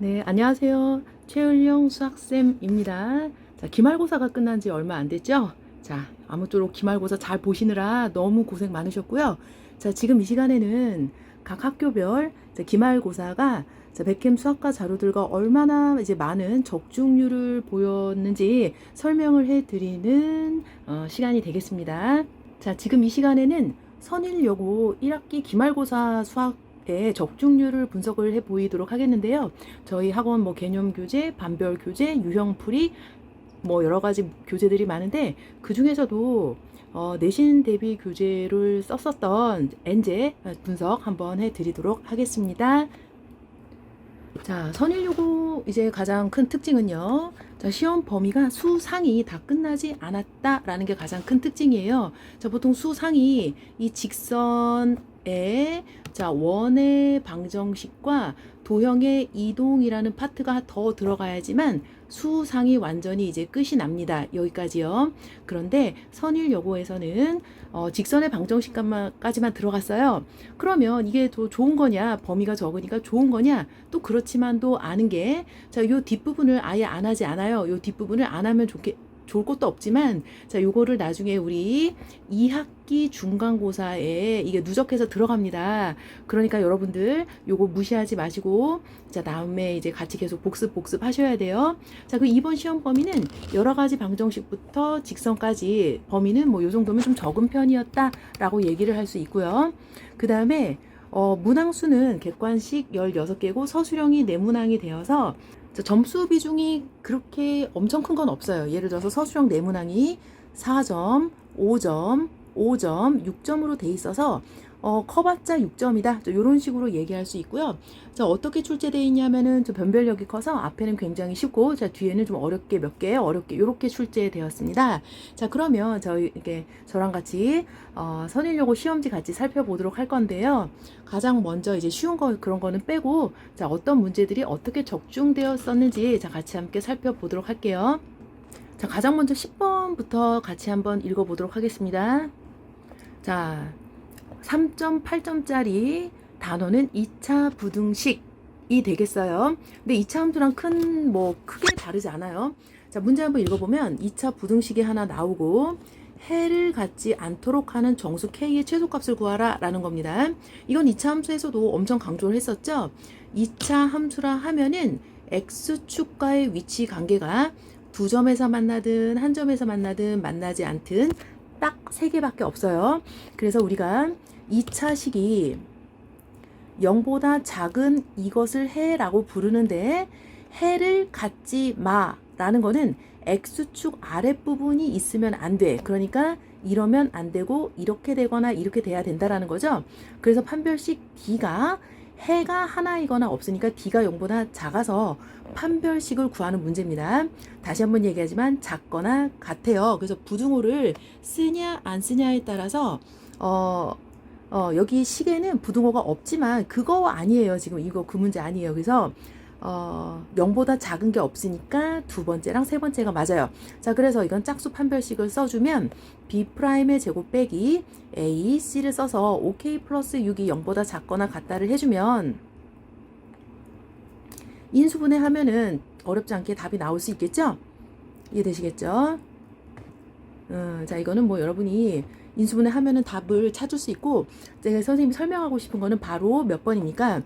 네, 안녕하세요. 최은령 수학쌤입니다. 자, 기말고사가 끝난 지 얼마 안 됐죠? 자, 아무쪼록 기말고사 잘 보시느라 너무 고생 많으셨고요. 자, 지금 이 시간에는 각 학교별 기말고사가 백캠 수학과 자료들과 얼마나 이제 많은 적중률을 보였는지 설명을 해드리는 시간이 되겠습니다. 자, 지금 이 시간에는 선일여고 1학기 기말고사 수학 적중률을 분석을 해 보이도록 하겠는데요. 저희 학원 개념 교재, 반별 교재, 유형 풀이 여러 가지 교재들이 많은데 그 중에서도 내신 대비 교재를 썼었던 엔제 분석 한번 해 드리도록 하겠습니다. 자, 선일요고 이제 가장 큰 특징은요. 자, 시험 범위가 수상이 다 끝나지 않았다라는 게 가장 큰 특징이에요. 자, 보통 수상이 이 직선에 원의 방정식과 도형의 이동이라는 파트가 더 들어가야지만 수상이 완전히 이제 끝이 납니다. 여기까지요. 그런데 선일여고에서는 직선의 방정식까지만 들어갔어요. 그러면 이게 더 좋은 거냐, 범위가 적으니까 좋은 거냐, 또 그렇지만도 않은 게, 자, 요 뒷부분을 아예 안 하지 않아요. 요 뒷부분을 안 하면 좋을 것도 없지만, 자, 요거를 나중에 우리 2학기 중간고사에 이게 누적해서 들어갑니다. 그러니까 여러분들 요거 무시하지 마시고, 자, 다음에 이제 같이 계속 복습 하셔야 돼요. 자, 그 이번 시험 범위는 여러 가지 방정식부터 직선까지 범위는 요 정도면 좀 적은 편이었다라고 얘기를 할 수 있고요. 그 다음에 문항수는 객관식 16개고 서술형이 4문항이 되어서 점수 비중이 그렇게 엄청 큰 건 없어요. 예를 들어서 서술형 내문항이 4점, 5점, 5점, 6점으로 돼 있어서 커봤자 6점이다. 이런 식으로 얘기할 수 있고요. 자, 어떻게 출제되어 있냐면은 변별력이 커서 앞에는 굉장히 쉽고, 자, 뒤에는 좀 어렵게 몇 개, 어렵게 이렇게 출제되었습니다. 자, 그러면 저랑 같이 선일여고 시험지 같이 살펴보도록 할 건데요. 가장 먼저 이제 쉬운 거 그런 거는 빼고, 자, 어떤 문제들이 어떻게 적중되었었는지 자, 같이 함께 살펴보도록 할게요. 자, 가장 먼저 10번부터 같이 한번 읽어보도록 하겠습니다. 자, 3.8점짜리 단어는 2차 부등식이 되겠어요. 근데 2차 함수랑 크게 다르지 않아요. 자, 문제 한번 읽어보면 2차 부등식이 하나 나오고, 해를 갖지 않도록 하는 정수 K의 최소값을 구하라 라는 겁니다. 이건 2차 함수에서도 엄청 강조를 했었죠. 2차 함수라 하면은 X축과의 위치 관계가 두 점에서 만나든 한 점에서 만나든 만나지 않든 딱 3개밖에 없어요. 그래서 우리가 2차식이 0보다 작은 이것을 해라고 부르는데, 해를 갖지 마라는 거는 X축 아랫부분이 있으면 안 돼. 그러니까 이러면 안 되고 이렇게 되거나 이렇게 돼야 된다라는 거죠. 그래서 판별식 D가 해가 하나이거나 없으니까 D가 0보다 작아서 판별식을 구하는 문제입니다. 다시 한번 얘기하지만 작거나 같아요. 그래서 부등호를 쓰냐 안 쓰냐에 따라서 여기 식에는 부등호가 없지만 그거 아니에요. 지금 이거 그 문제 아니에요. 그래서 0보다 작은 게 없으니까 두 번째랑 세 번째가 맞아요. 자, 그래서 이건 짝수 판별식을 써주면 B'의 제곱 빼기 A, C를 써서 OK 플러스 6이 0보다 작거나 같다를 해주면 인수분해 하면은 어렵지 않게 답이 나올 수 있겠죠? 이해되시겠죠? 자, 이거는 여러분이 인수분해 하면은 답을 찾을 수 있고, 제가 선생님이 설명하고 싶은 거는 바로 몇 번입니까?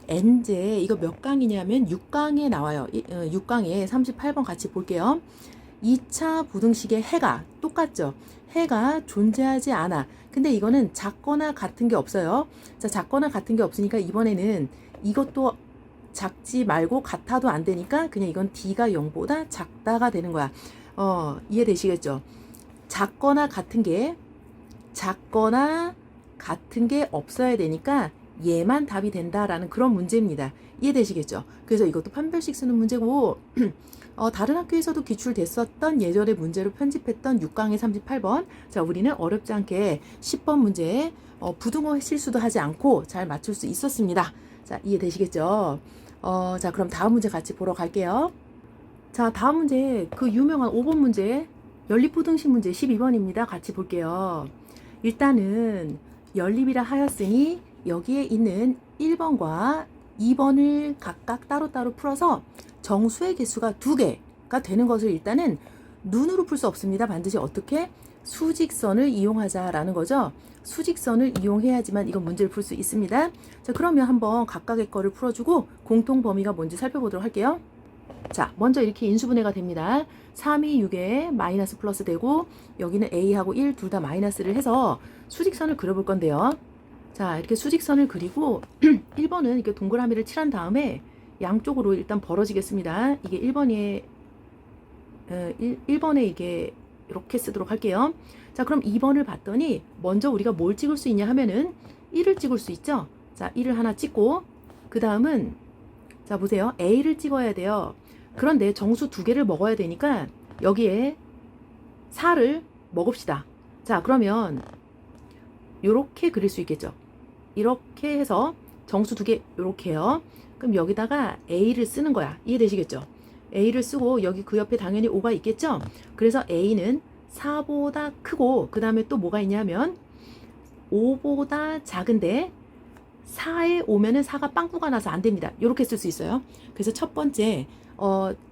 N제, 이거 몇 강이냐면 6강에 나와요. 6강에 38번 같이 볼게요. 2차 부등식의 해가 똑같죠? 해가 존재하지 않아. 근데 이거는 작거나 같은 게 없어요. 자, 작거나 같은 게 없으니까 이번에는 이것도 작지 말고 같아도 안 되니까 그냥 이건 D가 0보다 작다가 되는 거야. 이해되시겠죠? 작거나 같은 게 없어야 되니까 얘만 답이 된다라는 그런 문제입니다. 이해되시겠죠? 그래서 이것도 판별식 쓰는 문제고, 다른 학교에서도 기출됐었던 예전에 문제로 편집했던 6강의 38번. 자, 우리는 어렵지 않게 10번 문제에 부등호 실수도 하지 않고 잘 맞출 수 있었습니다. 자, 이해되시겠죠? 자, 그럼 다음 문제 같이 보러 갈게요. 자, 다음 문제, 그 유명한 5번 문제, 연립부등식 문제 12번입니다. 같이 볼게요. 일단은 연립이라 하였으니 여기에 있는 1번과 2번을 각각 따로따로 풀어서 정수의 개수가 2개가 되는 것을 일단은 눈으로 풀 수 없습니다. 반드시 어떻게? 수직선을 이용하자라는 거죠. 수직선을 이용해야지만 이건 문제를 풀 수 있습니다. 자, 그러면 한번 각각의 거를 풀어주고 공통 범위가 뭔지 살펴보도록 할게요. 자, 먼저 이렇게 인수분해가 됩니다. 3이 6에 마이너스 플러스 되고 여기는 A하고 1 둘 다 마이너스를 해서 수직선을 그려볼 건데요. 자, 이렇게 수직선을 그리고 1번은 이렇게 동그라미를 칠한 다음에 양쪽으로 일단 벌어지겠습니다. 이게 1번에 1번에 이게 이렇게 쓰도록 할게요. 자, 그럼 2번을 봤더니 먼저 우리가 뭘 찍을 수 있냐 하면은 1을 찍을 수 있죠. 자, 1을 하나 찍고 그 다음은 자, 보세요. A를 찍어야 돼요. 그런데 정수 2개를 먹어야 되니까 여기에 4를 먹읍시다. 자, 그러면 이렇게 그릴 수 있겠죠. 이렇게 해서 정수 2개 이렇게요. 그럼 여기다가 A를 쓰는 거야. 이해되시겠죠? A를 쓰고 여기 그 옆에 당연히 5가 있겠죠? 그래서 A는 4보다 크고 그 다음에 또 뭐가 있냐면 5보다 작은데 4에 오면은 4가 빵꾸가 나서 안 됩니다. 이렇게 쓸 수 있어요. 그래서 첫 번째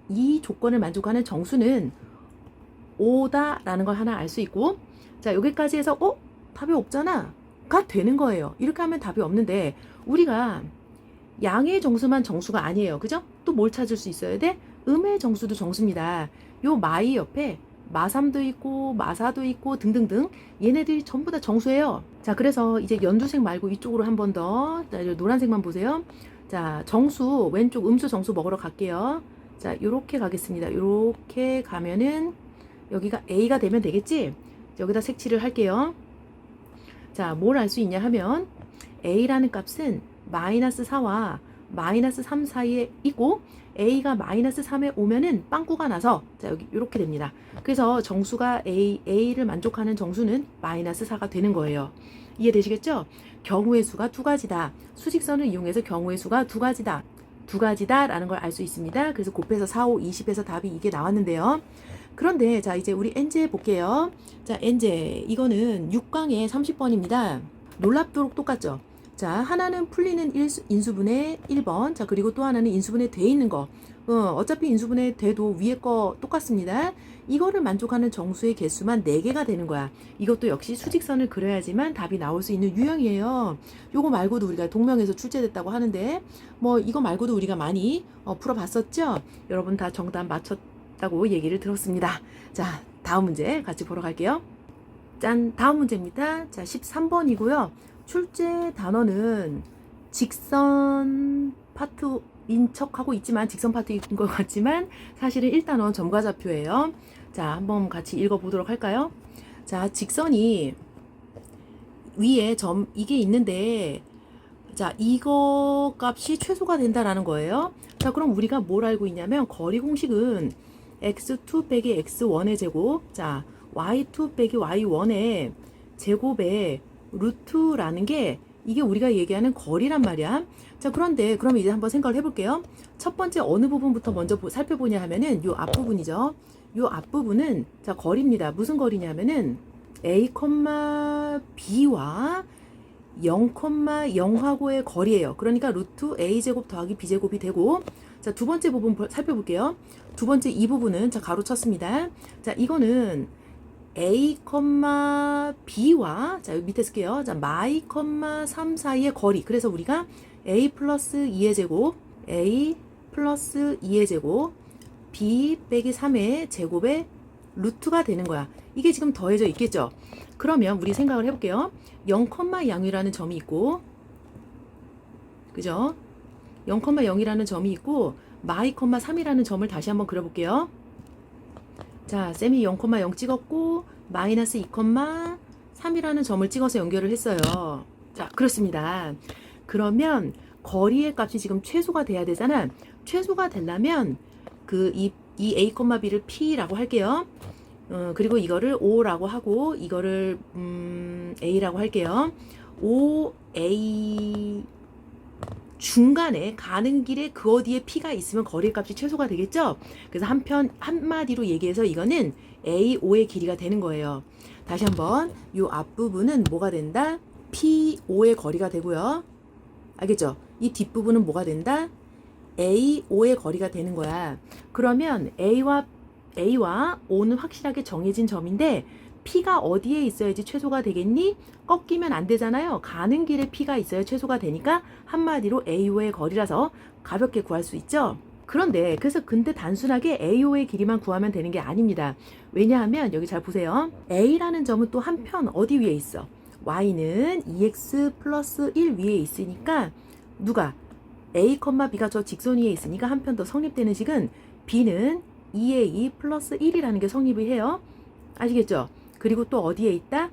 이 조건을 만족하는 정수는 5다 라는 걸 하나 알 수 있고 자, 여기까지 해서 답이 없잖아 가 되는 거예요. 이렇게 하면 답이 없는데 우리가 양의 정수만 정수가 아니에요. 그죠? 또 뭘 찾을 수 있어야 돼? 음의 정수도 정수입니다. 요 마이 옆에 마삼도 있고 마사도 있고 등등등 얘네들이 전부 다 정수예요. 자, 그래서 이제 연두색 말고 이쪽으로 한 번 더 노란색만 보세요. 자, 정수 왼쪽 음수 정수 먹으러 갈게요. 자, 요렇게 가겠습니다. 요렇게 가면은 여기가 A가 되면 되겠지? 여기다 색칠을 할게요. 자, 뭘 알 수 있냐 하면 A라는 값은 마이너스 4와 마이너스 3 사이에 있고 A가 마이너스 3에 오면은 빵꾸가 나서 자, 여기 이렇게 됩니다. 그래서 정수가 A를 만족하는 정수는 마이너스 4가 되는 거예요. 이해되시겠죠? 경우의 수가 2가지다. 수직선을 이용해서 경우의 수가 2가지다. 2가지다 라는 걸 알 수 있습니다. 그래서 곱해서 4, 5, 20에서 답이 이게 나왔는데요. 그런데 자, 이제 우리 N제 볼게요. 자, N제 이거는 6강의 30번입니다. 놀랍도록 똑같죠? 자, 하나는 풀리는 인수분해 1번. 자, 그리고 또 하나는 인수분해 돼 있는 거. 어차피 인수분해 돼도 위에 거 똑같습니다. 이거를 만족하는 정수의 개수만 4개가 되는 거야. 이것도 역시 수직선을 그려야지만 답이 나올 수 있는 유형이에요. 요거 말고도 우리가 동명에서 출제됐다고 하는데 뭐 이거 말고도 우리가 많이 풀어봤었죠? 여러분 다 정답 맞췄다고 얘기를 들었습니다. 자, 다음 문제 같이 보러 갈게요. 짠, 다음 문제입니다. 자, 13번이고요. 출제 단어는 직선 파트인 척하고 있지만 직선 파트인 것 같지만 사실은 1단원 점과좌표예요. 자, 한번 같이 읽어보도록 할까요? 자, 직선이 위에 점 이게 있는데 자, 이거 값이 최소가 된다라는 거예요. 자, 그럼 우리가 뭘 알고 있냐면 거리 공식은 x2 빼기 x1의 제곱 자, y2 빼기 y1의 제곱에 루트라는 게 이게 우리가 얘기하는 거리란 말이야. 자, 그런데 그럼 이제 한번 생각을 해볼게요. 첫 번째 어느 부분부터 먼저 살펴보냐 하면은 요 앞부분이죠. 요 앞부분은 자, 거리입니다. 무슨 거리냐면은 a, b와 0,0하고의 거리예요. 그러니까 루트 a제곱 더하기 b제곱이 되고 자, 두 번째 부분 살펴볼게요. 두 번째 이 부분은 자, 가로 쳤습니다. 자, 이거는 a, b와 자, 여기 밑에 쓸게요. 자, 마이, 3 사이의 거리. 그래서 우리가 a 플러스 2의 제곱, a 플러스 2의 제곱, b 빼기 3의 제곱의 루트가 되는 거야. 이게 지금 더해져 있겠죠? 그러면 우리 생각을 해볼게요. 0,0이라는 점이 있고, 그죠? 0,0이라는 점이 있고, 마이, 3이라는 점을 다시 한번 그려볼게요. 자, 쌤이 0,0 찍었고 마이너스 2,3이라는 점을 찍어서 연결을 했어요. 자, 그렇습니다. 그러면 거리의 값이 지금 최소가 돼야 되잖아. 최소가 되려면 이 a, b를 p라고 할게요. 그리고 이거를 o라고 하고 이거를 a라고 할게요. oa 중간에 가는 길에 그 어디에 P가 있으면 거리 값이 최소가 되겠죠? 그래서 한마디로 얘기해서 이거는 AO의 길이가 되는 거예요. 다시 한번 이 앞부분은 뭐가 된다? PO의 거리가 되고요. 알겠죠? 이 뒷부분은 뭐가 된다? A, O의 거리가 되는 거야. 그러면 A와 O는 확실하게 정해진 점인데 P가 어디에 있어야지 최소가 되겠니? 꺾이면 안 되잖아요. 가는 길에 P가 있어야 최소가 되니까 한마디로 AO의 거리라서 가볍게 구할 수 있죠. 그런데 근데 단순하게 AO의 길이만 구하면 되는 게 아닙니다. 왜냐하면 여기 잘 보세요. A라는 점은 또 한편 어디 위에 있어? Y는 2x 플러스 1 위에 있으니까 누가? A, B가 저 직선 위에 있으니까 한편 더 성립되는 식은 B는 2a 플러스 1이라는 게 성립을 해요. 아시겠죠? 그리고 또 어디에 있다?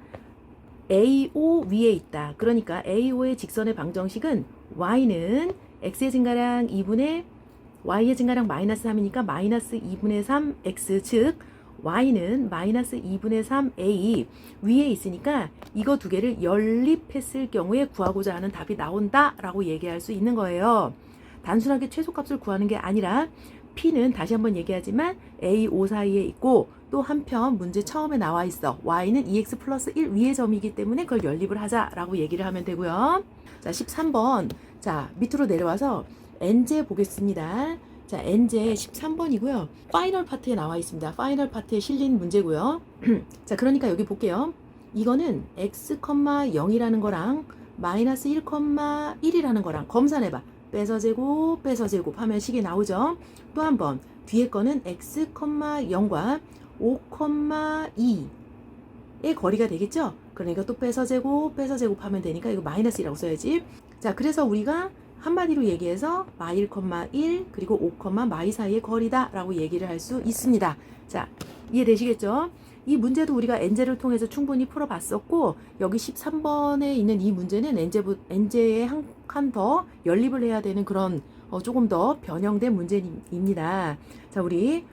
AO 위에 있다. 그러니까 AO의 직선의 방정식은 Y는 X의 증가량 2분의 Y의 증가량 마이너스 3이니까 마이너스 2분의 3X 즉 Y는 마이너스 2분의 3A 위에 있으니까 이거 두 개를 연립했을 경우에 구하고자 하는 답이 나온다 라고 얘기할 수 있는 거예요. 단순하게 최소값을 구하는 게 아니라 P는 다시 한번 얘기하지만 A, O 사이에 있고 또 한편 문제 처음에 나와 있어. Y는 2x 플러스 1 위의 점이기 때문에 그걸 연립을 하자라고 얘기를 하면 되고요. 자, 13번. 자, 밑으로 내려와서 N제 보겠습니다. 자, N제 13번이고요. 파이널 파트에 나와 있습니다. 파이널 파트에 실린 문제고요. 자, 그러니까 여기 볼게요. 이거는 x, 0이라는 거랑 마이너스 1, 1이라는 거랑 검산해봐. 빼서 제곱 하면 식이 나오죠. 또 한 번 뒤에 거는 x, 0과 5, 2의 거리가 되겠죠. 그러니까 또 빼서 제곱 하면 되니까 이거 마이너스라고 써야지. 자, 그래서 우리가 한마디로 얘기해서 마일, 1 그리고 5, 마이 사이의 거리다 라고 얘기를 할 수 있습니다. 자, 이해되시겠죠? 이 문제도 우리가 N제를 통해서 충분히 풀어봤었고 여기 13번에 있는 이 문제는 N제에 한 칸 더 연립을 해야 되는 그런 조금 더 변형된 문제입니다. 자, 우리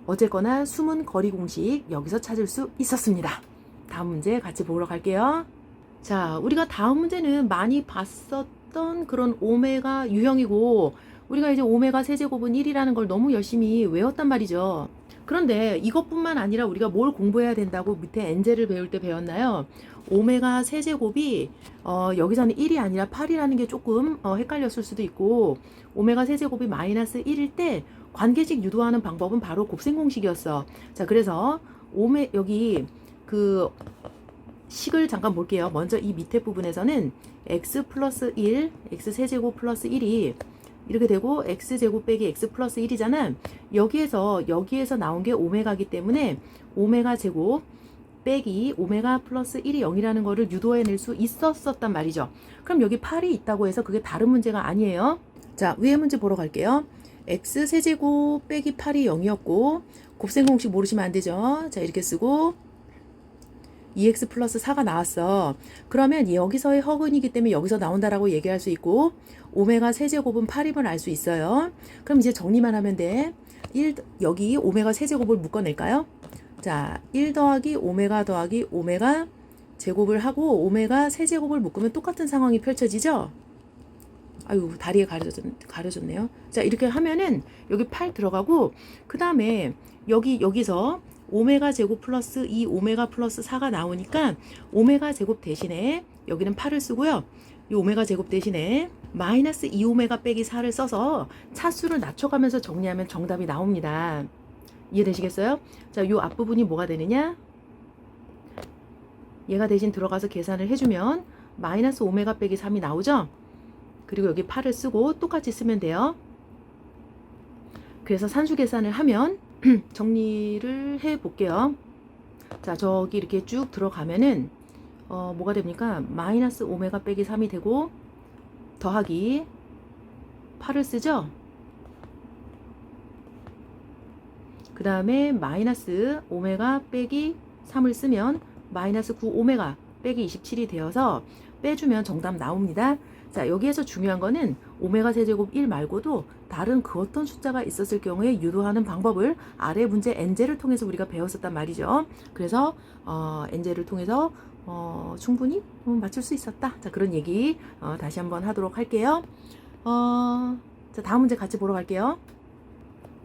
어쨌거나 숨은 거리 공식 여기서 찾을 수 있었습니다. 다음 문제 같이 보러 갈게요. 자, 우리가 다음 문제는 많이 봤었던 그런 오메가 유형이고 우리가 이제 오메가 세제곱은 1이라는 걸 너무 열심히 외웠단 말이죠. 그런데 이것뿐만 아니라 우리가 뭘 공부해야 된다고 밑에 N제를 배울 때 배웠나요? 오메가 세제곱이 여기서는 1이 아니라 8이라는 게 조금 헷갈렸을 수도 있고 오메가 세제곱이 마이너스 1일 때 관계식 유도하는 방법은 바로 곱셈 공식이었어. 자, 그래서 여기 그 식을 잠깐 볼게요. 먼저 이 밑에 부분에서는 x 플러스 1, x 세제곱 플러스 1이 이렇게 되고 x제곱 빼기 x 플러스 1이잖아. 여기에서 나온 게 오메가이기 때문에 오메가 제곱 빼기 오메가 플러스 1이 0이라는 거를 유도해낼 수 있었단 말이죠. 그럼 여기 8이 있다고 해서 그게 다른 문제가 아니에요. 자, 위에 문제 보러 갈게요. x 세제곱 빼기 8이 0이었고 곱셈 공식 모르시면 안 되죠. 자, 이렇게 쓰고 2x 플러스 4가 나왔어. 그러면 여기서의 허근이기 때문에 여기서 나온다라고 얘기할 수 있고 오메가 세제곱은 8임을 알 수 있어요. 그럼 이제 정리만 하면 돼. 여기 오메가 세제곱을 묶어낼까요? 자, 1 더하기 오메가 더하기 오메가 제곱을 하고 오메가 세제곱을 묶으면 똑같은 상황이 펼쳐지죠? 아유, 다리에 가려졌네요. 자, 이렇게 하면은 여기 8 들어가고 그 다음에 여기서 오메가 제곱 플러스 2 오메가 플러스 4가 나오니까 오메가 제곱 대신에 여기는 8을 쓰고요. 이 오메가 제곱 대신에 마이너스 2 오메가 빼기 4를 써서 차수를 낮춰가면서 정리하면 정답이 나옵니다. 이해되시겠어요? 자, 요 앞부분이 뭐가 되느냐? 얘가 대신 들어가서 계산을 해주면 마이너스 오메가 빼기 3이 나오죠? 그리고 여기 8을 쓰고 똑같이 쓰면 돼요. 그래서 산수 계산을 하면 정리를 해 볼게요. 자, 저기 이렇게 쭉 들어가면은 뭐가 됩니까? 마이너스 오메가 빼기 3이 되고 더하기 8을 쓰죠? 그 다음에 마이너스 오메가 빼기 3을 쓰면 마이너스 9 오메가 빼기 27이 되어서 빼주면 정답 나옵니다. 자, 여기에서 중요한 거는 오메가 세제곱 1 말고도 다른 그 어떤 숫자가 있었을 경우에 유도하는 방법을 아래 문제 N제를 통해서 우리가 배웠었단 말이죠. 그래서 N제를 통해서 충분히 맞출 수 있었다. 자, 그런 얘기 다시 한번 하도록 할게요. 자, 다음 문제 같이 보러 갈게요.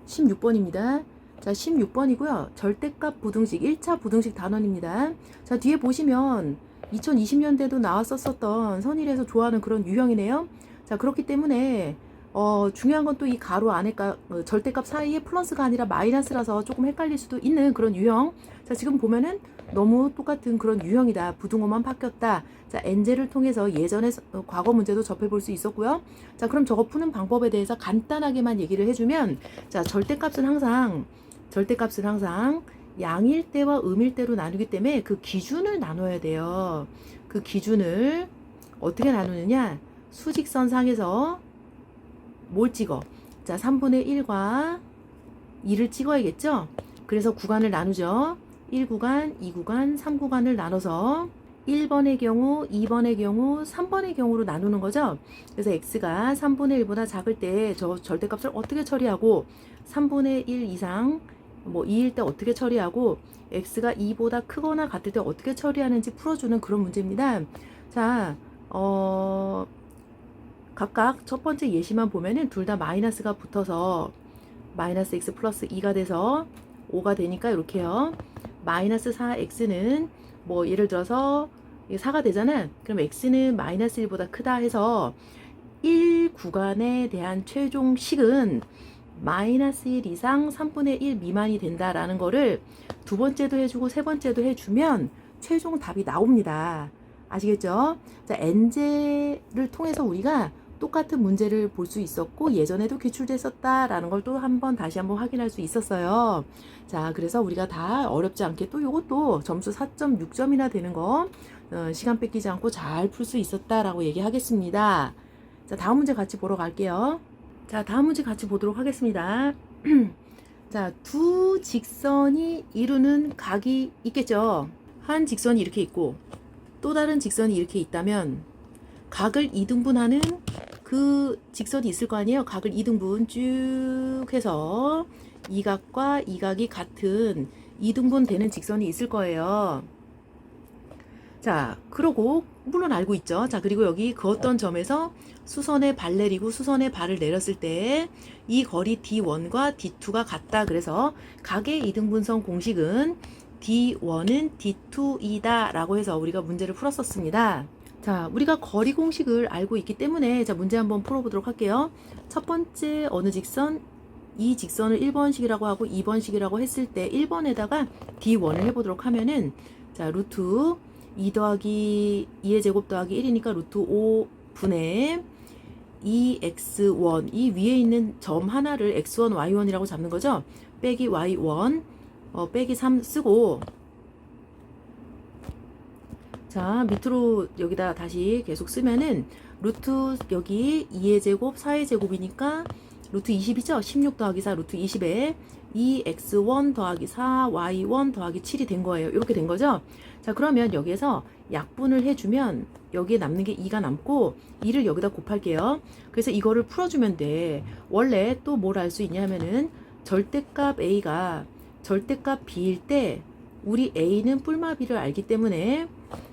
16번입니다. 자, 16번이고요. 절대값 부등식 1차 부등식 단원입니다. 자, 뒤에 보시면 2020년대도 나왔었던 선일에서 좋아하는 그런 유형이네요. 자, 그렇기 때문에 중요한 건 또 이 가로 안에 절대값 사이에 플러스가 아니라 마이너스라서 조금 헷갈릴 수도 있는 그런 유형. 자, 지금 보면은 너무 똑같은 그런 유형이다. 부등호만 바뀌었다. 자, 엔젤을 통해서 예전에 과거 문제도 접해볼 수 있었고요. 자, 그럼 저거 푸는 방법에 대해서 간단하게만 얘기를 해주면, 자, 절대값은 항상 양일 때와 음일 때로 나누기 때문에 그 기준을 나눠야 돼요. 그 기준을 어떻게 나누느냐? 수직선 상에서 뭘 찍어? 자, 3분의 1과 2를 찍어야겠죠? 그래서 구간을 나누죠. 1구간, 2구간, 3구간을 나눠서 1번의 경우, 2번의 경우, 3번의 경우로 나누는 거죠. 그래서 x가 3분의 1보다 작을 때 저 절대값을 어떻게 처리하고 3분의 1 이상 뭐 2일 때 어떻게 처리하고 x가 2보다 크거나 같을 때 어떻게 처리하는지 풀어주는 그런 문제입니다. 자, 각각 첫 번째 예시만 보면은 둘 다 마이너스가 붙어서 마이너스 x 플러스 2가 돼서 5가 되니까 이렇게요. 마이너스 4x는 뭐 예를 들어서 4가 되잖아. 그럼 x는 마이너스 1보다 크다 해서 1 구간에 대한 최종식은 마이너스 1 이상 3분의 1 미만이 된다라는 거를 두 번째도 해주고 세 번째도 해주면 최종 답이 나옵니다. 아시겠죠? 자, 엔젤을 통해서 우리가 똑같은 문제를 볼 수 있었고 예전에도 기출됐었다라는 걸 또 다시 한번 확인할 수 있었어요. 자, 그래서 우리가 다 어렵지 않게 또 이것도 점수 4.6점이나 되는 거 시간 뺏기지 않고 잘 풀 수 있었다라고 얘기하겠습니다. 자, 다음 문제 같이 보러 갈게요. 자, 다음 문제 같이 보도록 하겠습니다. 자, 두 직선이 이루는 각이 있겠죠. 한 직선이 이렇게 있고 또 다른 직선이 이렇게 있다면 각을 2등분하는 그 직선이 있을 거 아니에요. 각을 2등분 쭉 해서 이 각과 이 각이 같은 2등분 되는 직선이 있을 거예요. 자, 그러고 물론 알고 있죠. 자, 그리고 여기 그 어떤 점에서 수선의 발 내리고 수선의 발을 내렸을 때 이 거리 D1과 D2가 같다. 그래서 각의 이등분선 공식은 D1은 D2이다 라고 해서 우리가 문제를 풀었었습니다. 자, 우리가 거리 공식을 알고 있기 때문에 자, 문제 한번 풀어보도록 할게요. 첫 번째 어느 직선? 이 직선을 1번식이라고 하고 2번식이라고 했을 때 1번에다가 D1을 해보도록 하면은 자, 루트 2 더하기 2의 제곱 더하기 1이니까 루트 5분의 2x1 이 위에 있는 점 하나를 x1, y1이라고 잡는 거죠. 빼기 y1 빼기 3 쓰고 자, 밑으로 여기다 다시 계속 쓰면은 루트 여기 2의 제곱 4의 제곱이니까 루트 20이죠. 16 더하기 4 루트 20에 2x1 더하기 4 y1 더하기 7이 된 거예요. 이렇게 된 거죠. 자, 그러면 여기에서 약분을 해주면 여기에 남는 게 2가 남고 2를 여기다 곱할게요. 그래서 이거를 풀어주면 돼. 원래 또 뭘 알 수 있냐 하면은 절대값 a가 절대값 b일 때 우리 a는 뿔마비를 알기 때문에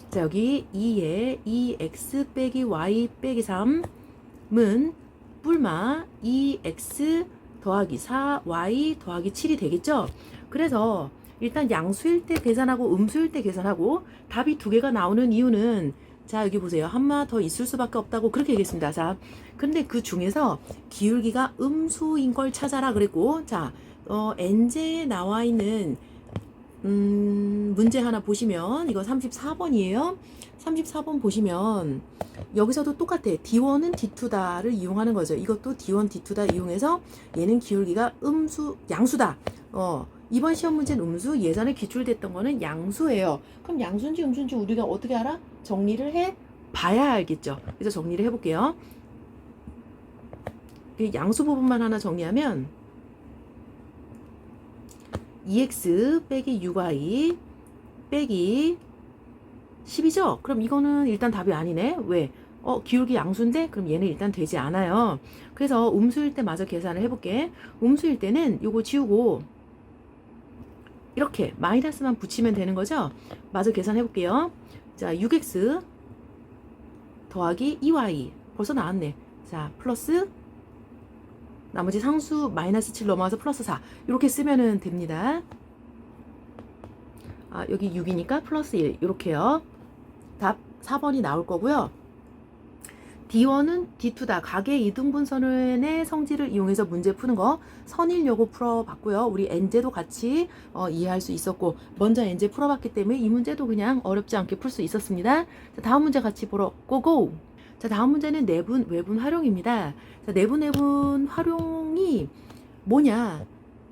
자, 여기 2에 2x 빼기 y 빼기 3은 뿔마 2x 더하기 4y 더하기 7이 되겠죠. 그래서 일단 양수일 때 계산하고 음수일 때 계산하고 답이 두 개가 나오는 이유는 자, 여기 보세요. 한마 더 있을 수밖에 없다고 그렇게 얘기했습니다. 자, 근데 그 중에서 기울기가 음수인 걸 찾아라 그랬고 자, 엔제에 나와 있는 문제 하나 보시면 이거 34번이에요. 34번 보시면 여기서도 똑같아. D1은 D2다를 이용하는 거죠. 이것도 D1, D2다 이용해서 얘는 기울기가 양수다. 이번 시험 문제는 음수, 예전에 기출됐던 거는 양수예요. 그럼 양수인지 음수인지 우리가 어떻게 알아? 정리를 해 봐야 알겠죠. 그래서 정리를 해볼게요. 양수 부분만 하나 정리하면 2x 빼기 6y 빼기 10이죠? 그럼 이거는 일단 답이 아니네. 왜? 기울기 양수인데? 그럼 얘는 일단 되지 않아요. 그래서 음수일 때 마저 계산을 해볼게. 음수일 때는 요거 지우고 이렇게 마이너스만 붙이면 되는 거죠? 마저 계산해볼게요. 자, 6x 더하기 2y 벌써 나왔네. 자, 플러스 나머지 상수 마이너스 7 넘어와서 플러스 4 이렇게 쓰면은 됩니다. 여기 6이니까 플러스 1 이렇게요. 답 4번이 나올 거고요. D1은 D2다. 각의 이등분선의 성질을 이용해서 문제 푸는 거 선일여고 풀어봤고요. 우리 N제도 같이 이해할 수 있었고 먼저 N제 풀어봤기 때문에 이 문제도 그냥 어렵지 않게 풀 수 있었습니다. 자, 다음 문제 같이 보러 고고! 자, 다음 문제는 내분, 외분 활용입니다. 자, 내분, 외분 활용이 뭐냐?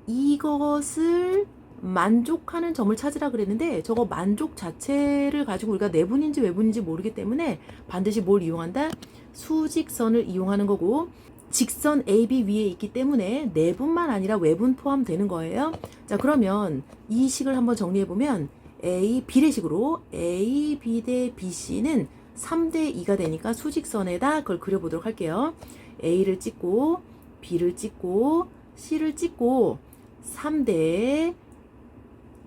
이것을 만족하는 점을 찾으라 그랬는데 저거 만족 자체를 가지고 우리가 내분인지 외분인지 모르기 때문에 반드시 뭘 이용한다? 수직선을 이용하는 거고 직선 AB 위에 있기 때문에 내분만 아니라 외분 포함되는 거예요. 자, 그러면 이 식을 한번 정리해보면 A, 비례식으로 A, B 대 BC는 3대 2가 되니까 수직선에다 그걸 그려보도록 할게요. A를 찍고 B를 찍고 C를 찍고 3대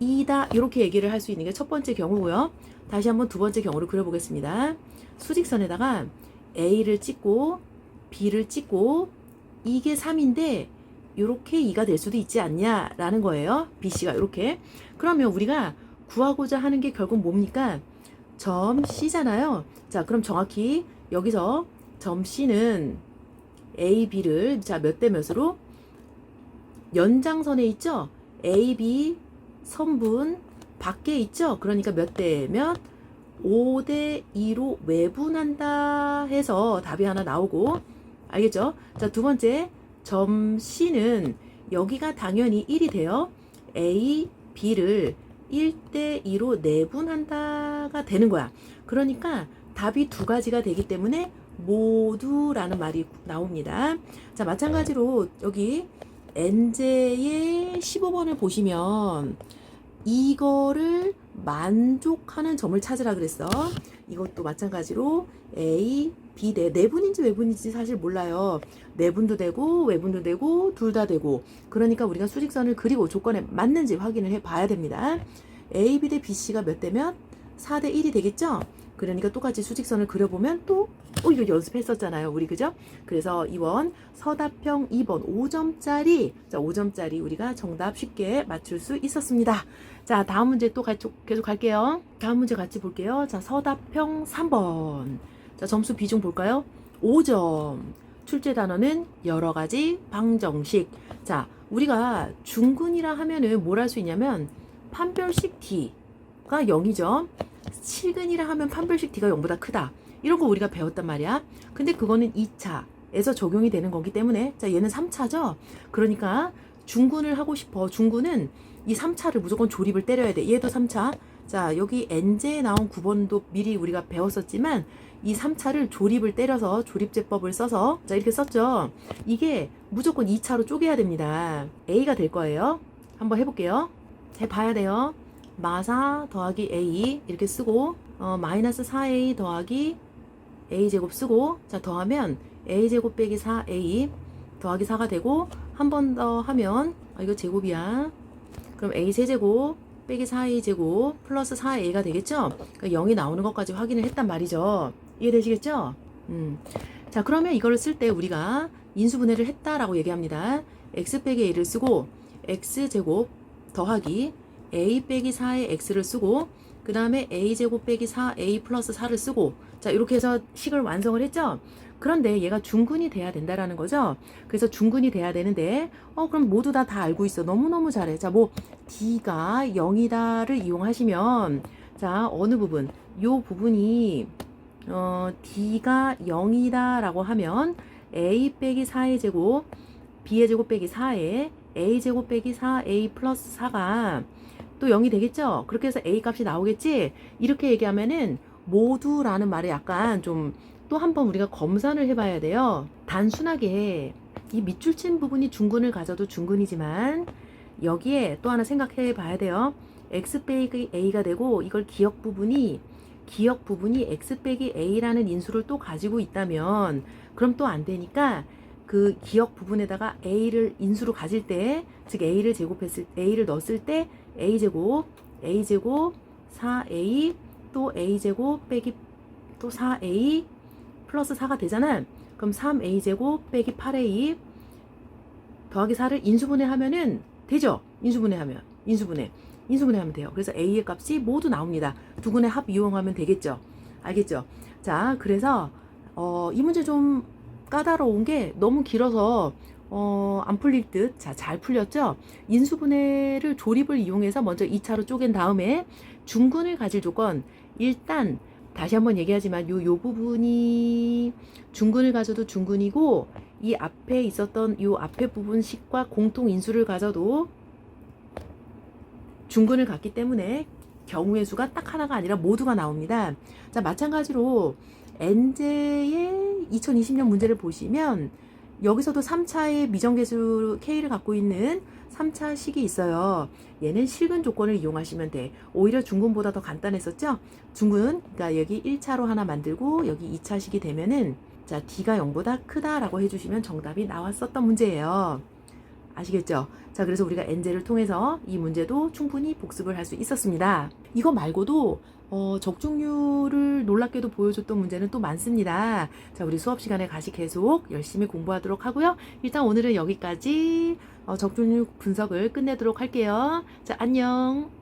2다 이렇게 얘기를 할 수 있는 게 첫 번째 경우고요. 다시 한번 두 번째 경우를 그려보겠습니다. 수직선에다가 A를 찍고 B를 찍고 이게 3인데 이렇게 2가 될 수도 있지 않냐라는 거예요. BC가 이렇게. 그러면 우리가 구하고자 하는 게 결국 뭡니까? 점 C잖아요. 자, 그럼 정확히 여기서 점 C는 A, B를 자, 몇 대 몇으로? 연장선에 있죠? A, B 선분 밖에 있죠? 그러니까 몇 대 몇? 5대 2로 외분한다 해서 답이 하나 나오고 알겠죠? 자, 두 번째 점 C는 여기가 당연히 1이 돼요. A, B를 1대 2로 내분한다가 되는 거야. 그러니까 답이 두 가지가 되기 때문에 모두라는 말이 나옵니다. 자, 마찬가지로 여기 N제의 15번을 보시면 이거를 만족하는 점을 찾으라 그랬어. 이것도 마찬가지로 A, B 대 내분인지 외분인지 사실 몰라요. 내분도 되고 외분도 되고 둘 다 되고 그러니까 우리가 수직선을 그리고 조건에 맞는지 확인을 해봐야 됩니다. A, B 대 BC가 몇 대 몇? 4대 1이 되겠죠? 그러니까 똑같이 수직선을 그려보면 또 이거 연습했었잖아요. 우리 그죠? 그래서 2번 서답형 2번 5점짜리 자 5점짜리 우리가 정답 쉽게 맞출 수 있었습니다. 자, 다음 문제 또 계속 갈게요. 다음 문제 같이 볼게요. 자, 서답형 3번 자, 점수 비중 볼까요? 5점 출제 단어는 여러 가지 방정식. 자, 우리가 중근이라 하면은 뭘 할 수 있냐면 판별식 D가 0이죠. 7근이라 하면 판별식 D가 0보다 크다. 이런 거 우리가 배웠단 말이야. 근데 그거는 2차에서 적용이 되는 거기 때문에 자, 얘는 3차죠. 그러니까 중근을 하고 싶어. 중근은 이 3차를 무조건 조립을 때려야 돼. 얘도 3차. 자, 여기 N제에 나온 9번도 미리 우리가 배웠었지만 이 3차를 조립을 때려서 조립제법을 써서 자, 이렇게 썼죠. 이게 무조건 2차로 쪼개야 됩니다. A가 될 거예요. 한번 해볼게요. 해봐야 돼요. 마사 더하기 A 이렇게 쓰고 마이너스 4A 더하기 A제곱 쓰고 자, 더하면 A제곱 빼기 4A 더하기 4가 되고 한 번 더 하면 이거 제곱이야. 그럼 A 세제곱 빼기 4A제곱 플러스 4A가 되겠죠? 그러니까 0이 나오는 것까지 확인을 했단 말이죠. 이해되시겠죠? 자, 그러면 이거를 쓸 때 우리가 인수분해를 했다라고 얘기합니다. X 빼기 A를 쓰고 X제곱 더하기 A 빼기 4의 X를 쓰고 그 다음에 A제곱 빼기 4A 플러스 4를 쓰고 자, 이렇게 해서 식을 완성을 했죠. 그런데 얘가 중근이 돼야 된다라는 거죠. 그래서 중근이 돼야 되는데 그럼 모두 다 알고 있어. 너무너무 잘해. 자, 뭐 D가 0이다를 이용하시면 자, 어느 부분? 요 부분이 D가 0이다 라고 하면 A 빼기 4의 제곱 B의 제곱 빼기 4에 A 제곱 빼기 4A 플러스 4가 또 0이 되겠죠? 그렇게 해서 A 값이 나오겠지? 이렇게 얘기하면은 모두라는 말에 약간 좀 또 한 번 우리가 검산을 해봐야 돼요. 단순하게 이 밑줄 친 부분이 중근을 가져도 중근이지만 여기에 또 하나 생각해 봐야 돼요. X 빼기 A가 되고 이걸 기억 부분이 X 빼기 A라는 인수를 또 가지고 있다면 그럼 또 안 되니까 그 기억 부분에다가 A를 인수로 가질 때, 즉 A를 넣었을 때 A제곱 4A 또 A제곱 빼기 또 4A 플러스 4가 되잖아. 그럼 3A제곱 빼기 8A 더하기 4를 인수분해하면은 되죠? 인수분해하면 돼요. 그래서 A의 값이 모두 나옵니다. 두 근의 합 이용하면 되겠죠? 알겠죠? 자, 그래서 이 문제 좀 까다로운 게 너무 길어서 안 풀릴 듯. 자, 잘 풀렸죠? 인수분해를 조립을 이용해서 먼저 2차로 쪼갠 다음에 중근을 가질 조건. 일단 다시 한번 얘기하지만 요 부분이 중근을 가져도 중근이고, 이 앞에 있었던 요 앞에 부분 식과 공통 인수를 가져도 중근을 갖기 때문에 경우의 수가 딱 하나가 아니라 모두가 나옵니다. 자, 마찬가지로 엔제의 2020년 문제를 보시면 여기서도 3차의 미정계수 K를 갖고 있는 3차 식이 있어요. 얘는 실근 조건을 이용하시면 돼. 오히려 중근보다 더 간단했었죠? 중근, 그러니까 여기 1차로 하나 만들고 여기 2차 식이 되면은 자, D가 0보다 크다라고 해주시면 정답이 나왔었던 문제예요. 아시겠죠? 자, 그래서 우리가 엔제를 통해서 이 문제도 충분히 복습을 할 수 있었습니다. 이거 말고도 적중률을 놀랍게도 보여줬던 문제는 또 많습니다. 자, 우리 수업 시간에 다시 계속 열심히 공부하도록 하고요. 일단 오늘은 여기까지 적중률 분석을 끝내도록 할게요. 자, 안녕.